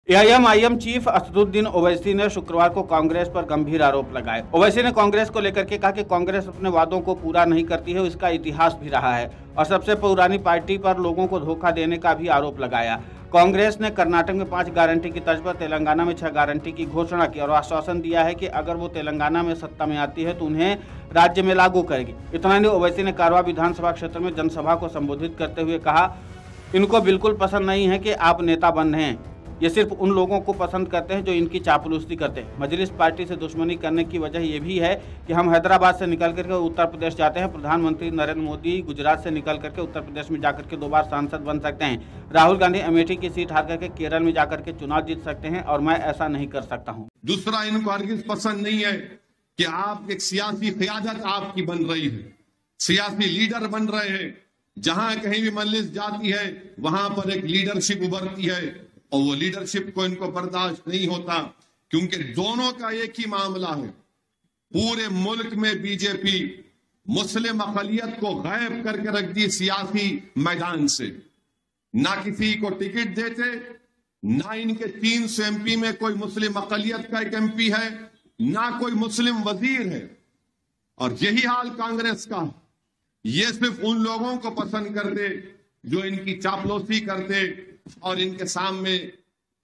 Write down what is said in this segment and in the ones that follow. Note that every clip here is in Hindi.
एआईएम चीफ असदुद्दीन ओवैसी ने शुक्रवार को कांग्रेस पर गंभीर आरोप लगाए। ओवैसी ने कांग्रेस को लेकर के कहा कि कांग्रेस अपने वादों को पूरा नहीं करती है, इसका इतिहास भी रहा है, और सबसे पुरानी पार्टी पर लोगों को धोखा देने का भी आरोप लगाया। कांग्रेस ने कर्नाटक में 5 गारंटी की तर्ज पर तेलंगाना में 6 गारंटी की घोषणा की और आश्वासन दिया है कि अगर वो तेलंगाना में सत्ता में आती है तो उन्हें राज्य में लागू करेगी। इतना नहीं, ओवैसी ने कारवा विधानसभा क्षेत्र में जनसभा को संबोधित करते हुए कहा, इनको बिल्कुल पसंद नहीं है कि आप नेता बन रहे हैं, ये सिर्फ उन लोगों को पसंद करते हैं जो इनकी चापलूसी करते हैं। मजलिस पार्टी से दुश्मनी करने की वजह ये भी है कि हम हैदराबाद से निकल करके उत्तर प्रदेश जाते हैं। प्रधानमंत्री नरेंद्र मोदी गुजरात से निकल करके उत्तर प्रदेश में जाकर के 2 बार सांसद बन सकते हैं। राहुल गांधी अमेठी की सीट हार करके केरल में जाकर के चुनाव जीत सकते हैं और मैं ऐसा नहीं कर सकता हूँ। दूसरा, इनको हरगिज पसंद नहीं है कि आप एक सियासी क़यादत आपकी बन रही है, सियासी लीडर बन रहे हैं। जहां कहीं भी मजलिस जाती है वहां पर एक लीडरशिप उभरती है और वो लीडरशिप को इनको बर्दाश्त नहीं होता, क्योंकि दोनों का एक ही मामला है। पूरे मुल्क में बीजेपी मुस्लिम अक़लियत को गायब करके रख दी सियासी मैदान से। ना किसी को टिकट देते, ना इनके 300 एमपी में कोई मुस्लिम अक़लियत का एक एमपी है, ना कोई मुस्लिम वजीर है। और यही हाल कांग्रेस का। ये सिर्फ उन लोगों को पसंद करते जो इनकी चापलूसी करते और इनके सामने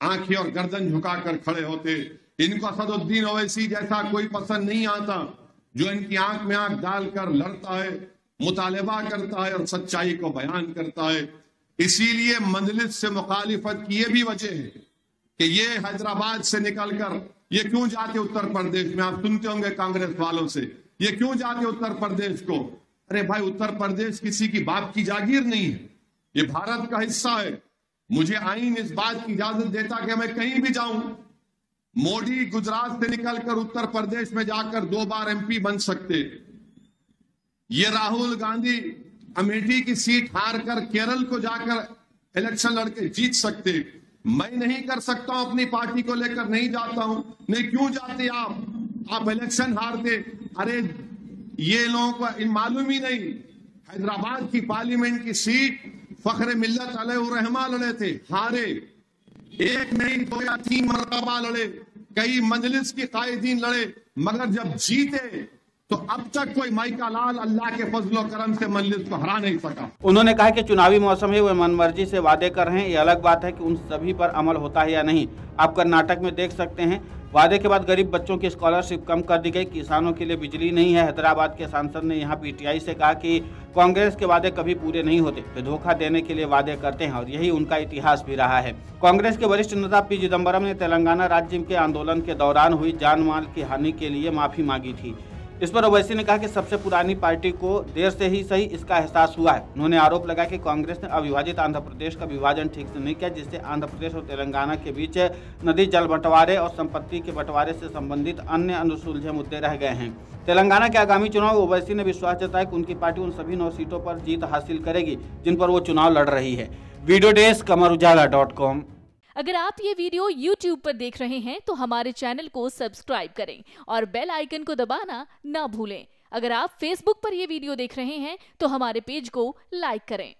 आंखें और गर्दन झुकाकर खड़े होते। इनको असदुद्दीन ओवैसी जैसा कोई पसंद नहीं आता जो इनकी आंख में आंख डालकर लड़ता है, मुतालिबा करता है और सच्चाई को बयान करता है। इसीलिए मजलिस से मुखालिफत की ये भी वजह है कि ये हैदराबाद से निकलकर ये क्यों जाते उत्तर प्रदेश में। आप सुनते होंगे कांग्रेस वालों से, ये क्यों जाते उत्तर प्रदेश को। अरे भाई, उत्तर प्रदेश किसी की बाप की जागीर नहीं है, ये भारत का हिस्सा है। मुझे आईन इस बात की इजाजत देता कि मैं कहीं भी जाऊं। मोदी गुजरात से निकलकर उत्तर प्रदेश में जाकर 2 बार एमपी बन सकते। ये राहुल गांधी अमेठी की सीट हार कर केरल को जाकर इलेक्शन लड़के जीत सकते। मैं नहीं कर सकता हूं, अपनी पार्टी को लेकर नहीं जाता हूं। नहीं, क्यों जाते आप इलेक्शन हारते। अरे ये लोगों को मालूम ही नहीं, हैदराबाद की पार्लियामेंट की सीट फखरे मिल्लत अलैहिर्रहमा लड़े थे, हारे। 1 नहीं 2 या 3 मरतबा लड़े, कई मजलिस की कायदीन लड़े, मगर जब जीते तो अब तक कोई माइका लाल अल्लाह के फजलो करम से मजलिस को हरा नहीं सका। उन्होंने कहा कि चुनावी मौसम है, वे मनमर्जी से वादे कर रहे हैं। ये अलग बात है कि उन सभी पर अमल होता है या नहीं। आप कर्नाटक में देख सकते हैं, वादे के बाद गरीब बच्चों की स्कॉलरशिप कम कर दी गई, किसानों के लिए बिजली नहीं है। हैदराबाद के सांसद ने यहां पीटीआई से कहा कि कांग्रेस के वादे कभी पूरे नहीं होते, वे धोखा देने के लिए वादे करते हैं और यही उनका इतिहास भी रहा है। कांग्रेस के वरिष्ठ नेता पी चिदम्बरम ने तेलंगाना राज्य के आंदोलन के दौरान हुई जान माल की हानि के लिए माफी मांगी थी। इस पर ओवैसी ने कहा कि सबसे पुरानी पार्टी को देर से ही सही इसका एहसास हुआ है। उन्होंने आरोप लगाया कि कांग्रेस ने अविभाजित आंध्र प्रदेश का विभाजन ठीक से नहीं किया, जिससे आंध्र प्रदेश और तेलंगाना के बीच नदी जल बंटवारे और संपत्ति के बंटवारे से संबंधित अन्य अनसुलझे मुद्दे रह गए हैं। तेलंगाना के आगामी चुनाव ओवैसी ने विश्वास जताया कि उनकी पार्टी उन सभी 9 सीटों पर जीत हासिल करेगी जिन पर वो चुनाव लड़ रही है। Video desk amarujala.com। अगर आप ये वीडियो YouTube पर देख रहे हैं तो हमारे चैनल को सब्सक्राइब करें और बेल आइकन को दबाना ना भूलें। अगर आप Facebook पर ये वीडियो देख रहे हैं तो हमारे पेज को लाइक करें।